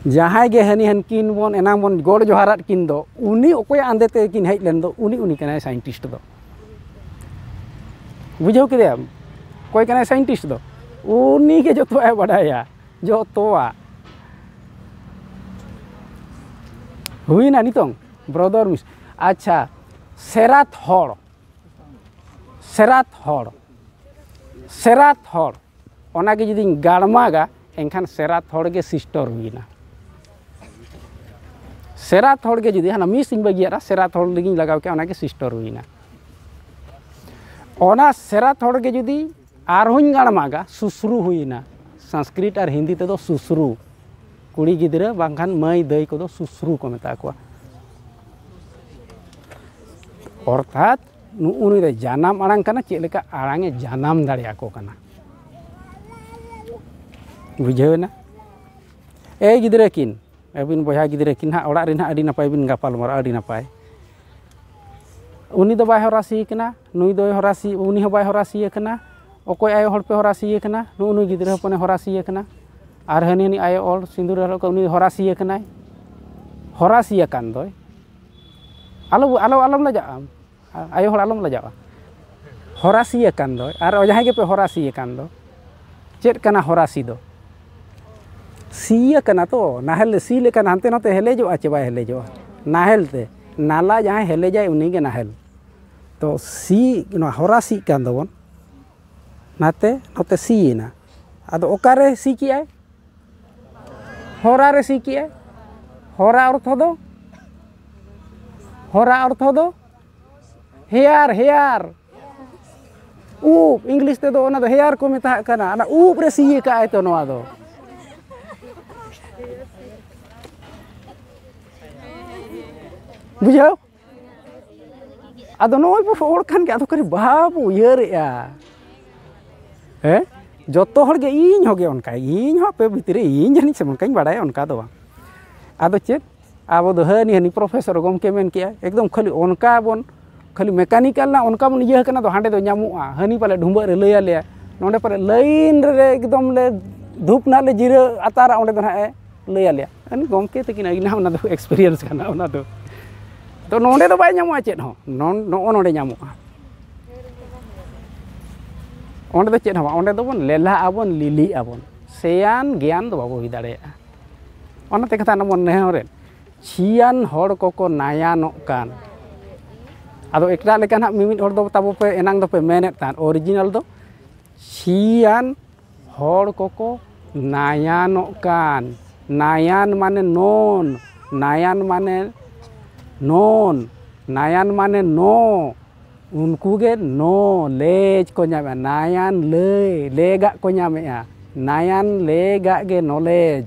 जहाँ गे हनी हनकिन बोन एना बोन गोड़ जोहारात किन दो उनी अकोय आंदेते किन हेज लेन दो उनी कनाय साइंटिस्ट दो बुझाव केदे कोई कनाय साइंटिस्ट दो उनी के जोतोआ बाडाया जोतोआ हुईना नितों ब्रदर मिस अच्छा सेरात हड़ सेरात हड़ ओना के जुदी गाड़मागा एनखान सेरात हड़ के सिस्टर हुईना सेरात हड़ के जुदी हाना मिस इन बगियारा सेरात हड़ लगी लगाव के ओना के सिस्टर हुईना ओना सेरात हड़ के जुदी आरहुं गाड़मागा सुसरु हुईना संस्कृत और हिंदी ते दो सुसरु कुड़ी गिदरा बांखान मई दई को दो सुसरु को मेता को अर्थात उनी दो जानाम आड़ांग कना चेक लेका आड़ांगे जानाम दाड़िया को कना बुझेना ए गिदरा किन अबिन बया गिदरा किन हा ओड़ा रिन हा अडी नपाय बिन गापाल मारा अडी नपाय उनी दो बाय हरासी कना नुई दो हरासी उनी हो बाय हरासी कना अकोय आयो हड़ पे हरासी कना नुई गिदरा हपने हरासी कना आर हनी आयो और सिंदूर हर को उनी हरासी कनाय हरासी कान दो आलो आलो आलम लजा आयो हड़ आलम लजावा हरासी कान दो आर जहाँ के पे हरासी कान दो चेद कना हरासी दो सी कना तो नाहेल सी लेका हानते नते हेलेजोआ चे बाय हेलेजोआ नाहेल ते नाला जहाँ हेले जाए उनी के नाहेल तो सी हरासी कान दोबन नाते नते सीना आदो ओकारे सी किया हरा रे सी किया हरा अर्थ दो हेयर हेयर ऊप इंग्लिश ते दो ओना दो हेयर को मेता कना ना ऊप रे सी का आय तो नोआ दो बुझाव आदो नोय बो होड़ खान के आदो करी बाबू उयरेआ हे जतो हड़ गे इन होगे उनका इन हो पे भितरे इन जानी से उनका बाड़ाय उनका दो आदो चेत आबो दो हनी हनी प्रोफेसर गमके मेन किया एकदम खाली उनका बोन खाली मैकेनिकल ना उनका बोन इया कना दो हांडे दो न्यामुआ हनी पाले ढुंबा रे लैया ले नोंडे पाले लाइन रे एकदम ले धूप ना ले जिरा अतारा ओंडे दो ना लैया ले ᱟᱹᱱ ᱜᱚᱢᱠᱮ ᱛᱟᱹᱠᱤᱱ ᱟᱹᱠᱤᱱᱟᱜ ᱚᱱᱟ ᱫᱚ ᱮᱠᱥᱯᱮᱨᱤᱭᱮᱱᱥ ᱠᱟᱱᱟ ᱚᱱᱟ ᱫᱚ ᱛᱚ ᱱᱚᱰᱮ ᱫᱚ ᱵᱟᱭ ᱧᱟᱢᱚᱜᱼᱟ ᱪᱮᱫ ᱦᱚᱸ ᱱᱚᱜᱼᱚ ᱱᱚᱰᱮ ᱧᱟᱢᱚᱜᱼᱟ ᱚᱸᱰᱮ ᱫᱚ ᱪᱮᱫ ᱦᱚᱸ ᱵᱟᱝ ᱚᱸᱰᱮ ᱫᱚᱵᱚᱱ ᱞᱮᱞᱦᱟᱜ ᱟᱵᱚᱱ ᱞᱤᱞᱤᱜ ᱟᱵᱚᱱ ᱥᱮᱭᱟᱱ ᱜᱮᱭᱟᱱ ᱫᱚ ᱵᱟᱵᱚ ᱦᱩᱭ ᱫᱟᱲᱮᱭᱟᱜᱼᱟ ᱚᱱᱟᱛᱮ ᱠᱟᱛᱷᱟ ᱱᱟᱵᱚᱱ ᱱᱮᱦᱚᱨᱮᱱ ᱪᱷᱤᱭᱟᱱ ᱦᱚᱲ ᱠᱚᱠᱚ ᱱᱟᱭᱟᱱᱚᱜ ᱠᱟᱱ ᱟᱫᱚ ᱮᱴᱟᱜ ᱞᱮᱠᱟ ᱱᱟᱦᱟᱜ ᱢᱤᱢᱤᱫ ᱦᱚᱲ ᱫᱚ ᱛᱟᱵᱚ ᱯᱮ ᱮᱱᱟᱝ ᱫᱚᱯᱮ ᱢᱮᱱᱮᱫ ᱛᱟᱦᱮᱸᱫ ᱚᱨᱤᱡᱤᱱᱟᱞ ᱫᱚ ᱪᱷᱤᱭᱟᱱ ᱦᱚᱲ ᱠᱚᱠᱚ ᱱᱟᱭᱟᱱᱚᱜ ᱠᱟन नायान माने नोन नायान माने नोन नायान माने नो उनको गे नो लेज को नामे नायान लेगा को नामे नायान लेगा गे नॉलेज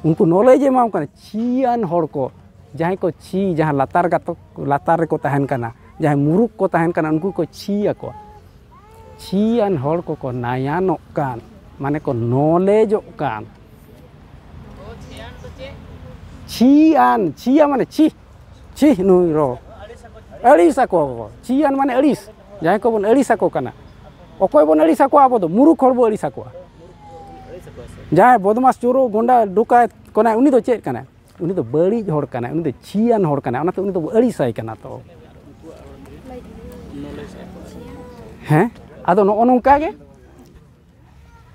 उनको नॉलेज एमाम कना छियान हड़ को जहाँ को छी जहाँ लातार रे को तहन कना जहाँ मुरुक को तहन कना उनको को छिया को छियान हड़ को नायानों कान माने को नॉलेज कान छियान छिया माने छी छी नुई रो अड़ीसा को छियान माने अड़ीस जहाँ को बन अड़ीसा को कना अकोय बन अड़ीसा को आबो दो मुरुख हड़ बो अड़ीसा को जहाँ बदमाश चोरो गोंडा डोका कोना उनी दो चेक कना उनी दो बड़ी हड़ कना उनी दो छियान हड़ कना ओनाते उनी दो अड़ीसाय कना तो हैं आदो नो नोंका गे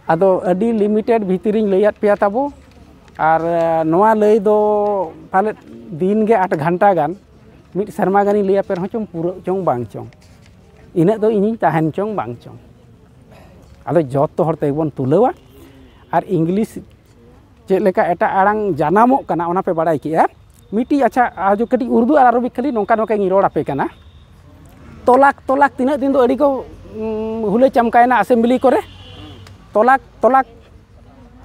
आदो अडी लिमिटेड भीतरी लैयात पेया ताबो और नोआ लई दो पाले दिन गे 8 घंटा गान मिट शर्मा गानी लैया पे चों पूरा चों बांग चों इना दो इनी ताहन चों बांग चों आदो जतो हर ते बन तुलवा और इंग्लिश चेक लेका एटा आड़ांग जानामो कना ओना पे बाड़ाय किया मिटी अच्छा आज कटी उर्दू और अरबिक खाली नोंका नोंका गी रोड़ आपे कना तोलाक तोलाक तीना दिन दो अड़ी को हुले चमकायना असेंबली करे तोलाक तोलाक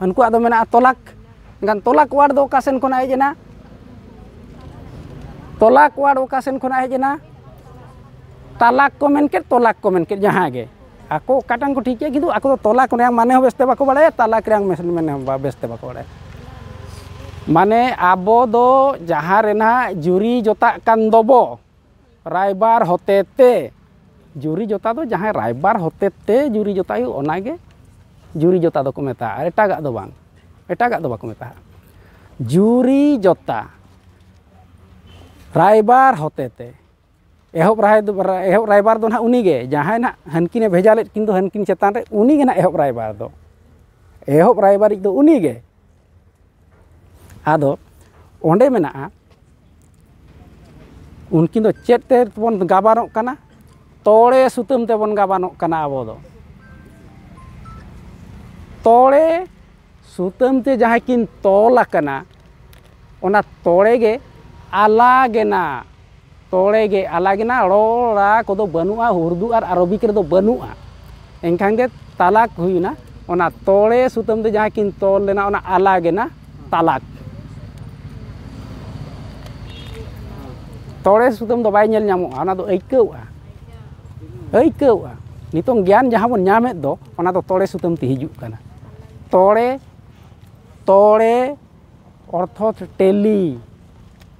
उनको आदो मेना तोलाक गान तोलाक वार्ड दो ओकासेन कोना हेजना तोलाक वार्ड ओकासेन कोना हेजना तालाक को मेनके तोलाक को मेनके जहां गे आको काटान को ठीक है किंतु आको तो तोलाक को माने हो बेस्ते बाको बाड़ाय तालाक रेंग मेसन माने बेस्ते बाको बाड़ाय माने आबो दो जहां रेना जुरी जोता कान दोबो रायबार होतेते जुरी जोता दो जहां रायबार होतेते जुरी जोता यु ओनागे जुरी जोता दो को मेता एटागा दो बांग एटागा दो बाको मेता जुरी जोता रायबार होतेते एहब रायबार दो ना उनीगे जहां ना हनकिने भेजा ले किंतु हनकिन चेतान रे उनीगे ना एहब रायबार दो उनीगे आदो ओंडे मेना उनकिन दो चेत ते बन गाबानोक कना तोड़े सुतम ते बन गाबानोक कना आबो दो तोड़े सुतम ते जहां किन तोला कना ओना तोड़े गे आलागेना रोड़ा को दो बनुआ उर्दू और अरबिक रे दो बनुआ एनखान गे तालाक हुईना ओना तोड़े सुतम ते जहां किन तोल लेना ओना आलागेना तालाक तोड़े सुतम दो बाय नेल नामो ओना दो अइकौआ नितों ज्ञान जहां बन नामेद दो ओना दो तोड़े सुतम ते हिजुक कना तोड़े तोड़े अर्थात टेली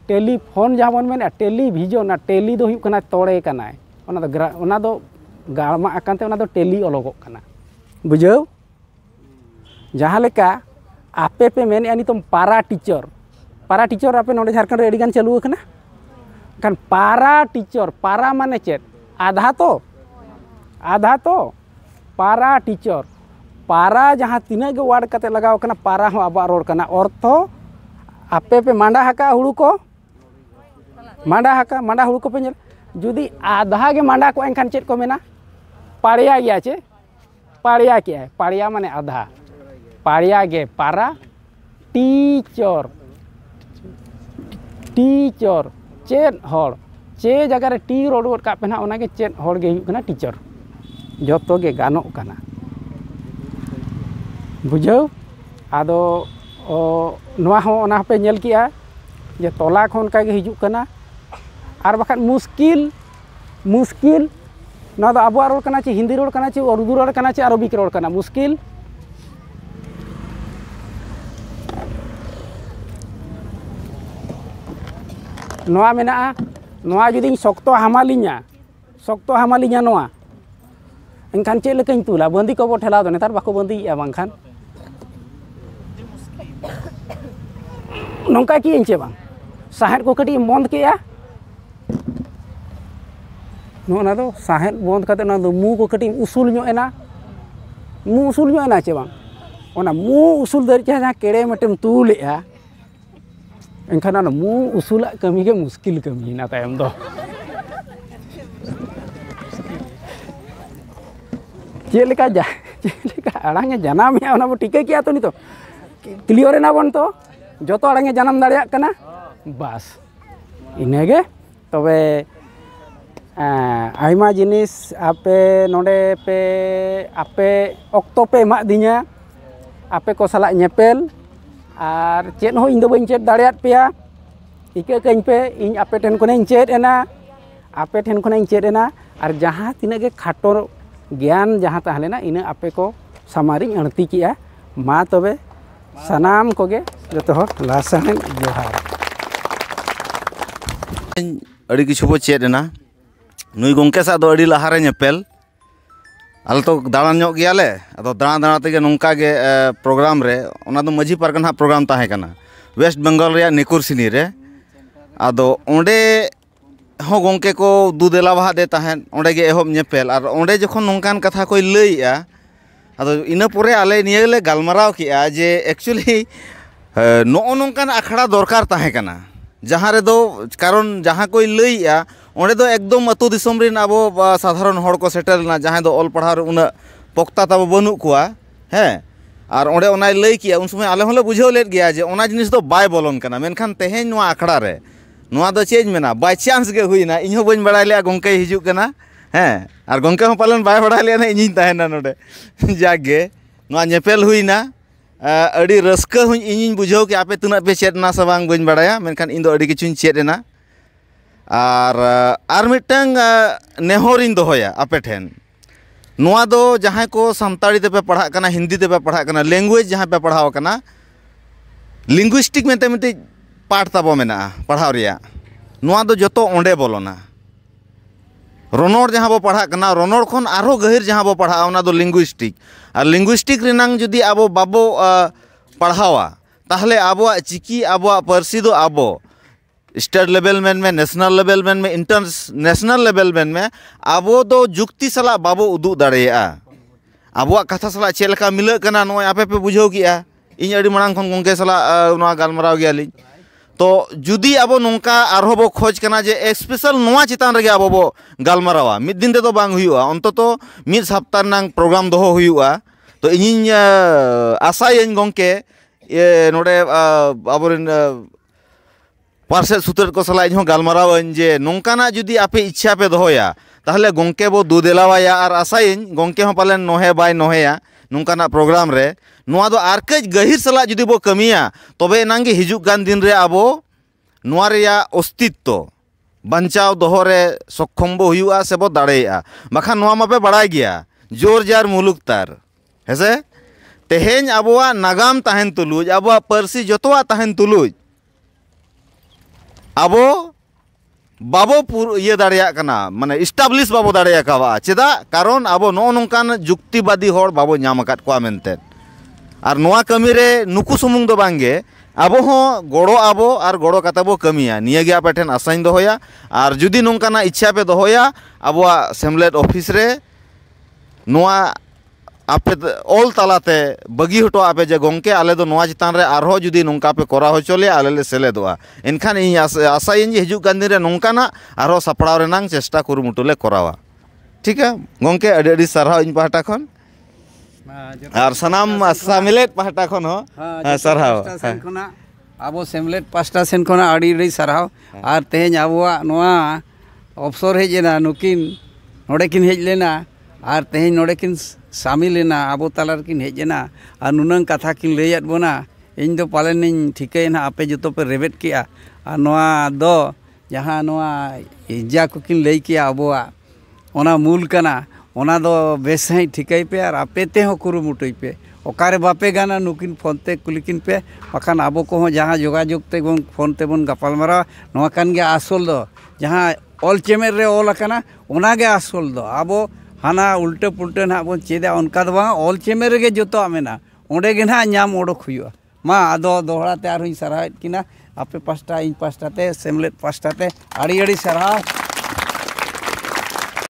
टेलीफोन जहां बन मेना टेलीविजन ना टेली दो हुई कना तोड़े कना ओना दो गामा अकानते ओना दो टेली अलगोक कना बुझाव जहां लेका आपे पे मेने अनि तुम पारा टीचर आपे नोडे झारखंड रे एडिगान चालू कना kan para teacher para माने चेत आधा तो para teacher para जहाँ तीना गे वार्ड कते लगाव कना para हो आबा रोड कना अर्थ आपे पे मांडा हका हुड़ू को मांडा हुड़ू को पे नेल जुदी आधा गे मांडा को एनखान चेत को मेना पाड़िया गया चे पाड़िया क्या है पाड़िया माने आधा पाड़िया गे para टीचर चेत हड़ चे जगह रे टी रोड का पे ना ओना गे चेत हड़ गे हुई कना टीचर जतो गे गानो कना बुझाव आदो नोआ हो ओना पे नेल किया जे तोला खन का गे हिजुक कना आर बखान मुश्किल ना दो आबो रोड कना चे हिंदी रोड कना चे उर्दू रोड कना चे अरबिक रोड कना मुश्किल नोआ मेना नोआ जुदी शक्तो हामालिnya नोआ एनखान चेक लेकाኝ तुला बंदी को ठेला दो नेतार बाको बंदी बांखान नौका कि चे बांग साहेद को कटी बंद के ना दो साहेद बंद करते ना दो मु को कटी उसूल एना मु उसूल एना चे बांग ओना मु उसूल दर जहाँ केड़े मटेम तूलेगा एनखान ना मु उसूल कमी के मुश्किल कमी ना तायम दो चेलेका आड़ांगे जनाम है बो टिका किया तो नहीं तो क्लियर ना बन तो जो तो आड़ांगे जनाम दाड़िया कना बस इनगे तबे आयमा जिनिस आपे नोडे पे आपे ऑक्टो पे मा दिnya आपे को साला ñepel आर चेद हो इन दो बइन चेद दाड़ियात पेया इके कहीं पे इन आपे ठेन को नहीं चेद एना आपे ठेन को नहीं चेद एना आर जहाँ तीना के खाटो ज्ञान जहाँ तहलेना इन आपे को सामारी अणती किया मा तबे सनाम कोगे जो हो लासन जोहार अड़ी किछु बो चेद एना नुई गोंके सा दो अड़ी लहारे ñepel आल तो दाड़ान ñok गियाले अदो दाड़ा दाड़ा तेगे नोंका गे प्रोग्राम रे ओना दो माझी पारगना प्रोग्राम ताहे कना वेस्ट बंगाल रे निकुरसिनी रे आदो ओंडे हो गोंके को दुदेला बहा दे ताहेन ओंडे गे एहोब ñepel आर ओंडे जखन नोंकान कथा कोई लईया आदो इना पोरे आले नियले गालमाराव किया जे एक्चुअली नो नोंकान आखड़ा दरकार ताहे कना जहाँ रे दो कारण जहाँ कोई लईया ओंडे दो एकदम अतु दिसम रिन आबो साधारण हड़ को सेटलना जहाँ दो ऑल पढ़ार उना पोक्ता तब बनू कुआ है और ओंडे ओनाय लई किया उन समय आले होले बुझाव लेत गया जे ओना जिनिस दो बाय बोलन कना मेनखान तेहेन नोआ आखड़ा रे नोआ दो चेज मेना बाय चांस गे हुईना इन्हो बइन बड़ाय लिया गोंके हिजुक कना हैं और गोंके हो पालन बाय बड़ाय लिया ना इन्ही ताहेना नोडे जागे नोआ ñepel हुईना अड़ी रस्का हुई इन्हीं बुझाव कि आपे तुना पे चेद ना सबांग बइन बड़ाया मेनखान इन दो अड़ी किछुन चेद एना आर मिटंग नेहरिन दोहया आपे ठेन नोआ दो जहाँ को सानताड़ी ते पे पढ़ा कना हिंदी ते पे पढ़ा कना लैंग्वेज जहाँ पे पढ़ाव कना लिंग्विस्टिक में ते मिटे पाठ ताबो मेना पढ़ाव रिया नोआ दो जतो ओंडे बोलोना रोनोड़ जहाँ बो पढ़ा कना रोनोड़ खन आरो गहिर जहाँ बो पढ़ा ओना दो लिंग्विस्टिक और लिंग्विस्टिक रिनांग जुदी आबो बाबो पढ़ावा ताहले आबो चिकी आबो पारसी दो आबो स्टेट लेवल में नेशनल लेवल में इंटरनेशनल लेवल में आबो दो जुक्ति सला बाबो उदू दाड़ेया आबो कथा सला चेलका मिल कना नो आपे पे बुझाव किया इन अड़ी मांग खन गोंके सला नोआ गालमाराव गयाली तो जुदी आबो नोंका आरो बो खोज कना जे स्पेशल नोआ चितान रे आबो बो गालमारावा मिद दिन ते तो बांग हुआ अंततो मिद सप्ताह नांग प्रोग्राम दोहो हुआ तो इन आशायन गोंके ये नोडे आबोरिन पार्सेल सूत्र को सला इन गालमाराव जे नोंकाना जुदी आपे इच्छा पे दोहोया ताहले गोंके बो दुदेलावाया और आशायन गोंके हो पालन नोहे बाय नोहेया नोंकाना प्रोग्राम रे नोआ दो आरकज गहिर सला जुदी बो कमिया तबे नांगे हिजुक गान दिन रे आबो नोआ रेया अस्तित्व बंचाव दोहो रे सक्षम बो हुआ से बो दाड़ेया बाखान नोआ मापे बड़ाय गया जोर जार मुलुक तार हेसे तेहेन आबोआ नागाम ताहेन तुलुज आबोआ पारसी जतोआ ताहेन तुलुज आबो बाबो ये दाड़िया कना माने इस्टाब्लिश बाबो दाड़िया कावा चेदा कारण आबो नो नोंकान जुक्तिवादी हड़ बाबो नाम आकाद कोआ मेनते और नोआ कमी रे नुकु सुमुंग दो बांगे आबो हो गड़ो आबो और गड़ो कता बो कमिया निया गे आपे ठेन आसाइन दोहोया और जुदी नोंकाना इच्छा पे दोहोया आबोआ सेमलेट ऑफिस रे नोआ आपे ऑल तालाते बगी हटो आपे जे गोंके आले दो नोआ चितान रे आरो जुदी नोंका पे कोरा हो चले आले ले सेलेदोआ एनखान इन आशाइन जे हिजुक गान दिन रे नोंकाना आरो सपड़ाव रेनांग चेष्टा कुरुमुटु ले कोरावा ठीक है गोंके अडी अडी सरहाव इन पाहटा खन और सनाम सामिलेट पाहटा खन हो सरहाव आबो सेमलेट पास्टा सेन खना अडी अडी सरहाव और तेहेन आबोआ नोआ अवसर हेजेना नुकिन नोडे किन हेज लेना और तेहेन नोडे किन शामिल लेना आबो तालार किन हेजेना और नुनंग कथा किन लैयाद बोना इन दो पालन इन ठिकायना आपे जतो पे रेबेट किया और नोआ दो जहाँ नोआ इज्जा को किन लई किया आबोआ ओना मूल कना ओना दो बेस ही ठिकाई पे और आपे ते हो कुरुमुटुई पे ओकारे बापे गाना नुकिन फोन ते कुलिकिन पे बाखान आबो को हो जहाँ जोगाजोग ते बन फोन ते बन गपालमारा नोआ कान गे आसल दो जहाँ ऑल चेमेर रे ऑल अकना ओना गे आसल दो आबो हाना उल्टे पुल्टे ना बन चेदा उनका दो ऑल चेमेर गे जोतो मेना ओंडे गे ना नाम ओडोक हुआ मा आदो दोहरा ते आर हुई सराहत किना आपे पास्टा इन पास्टा ते सेमलेट पास्टा ते आड़ी आड़ी साराव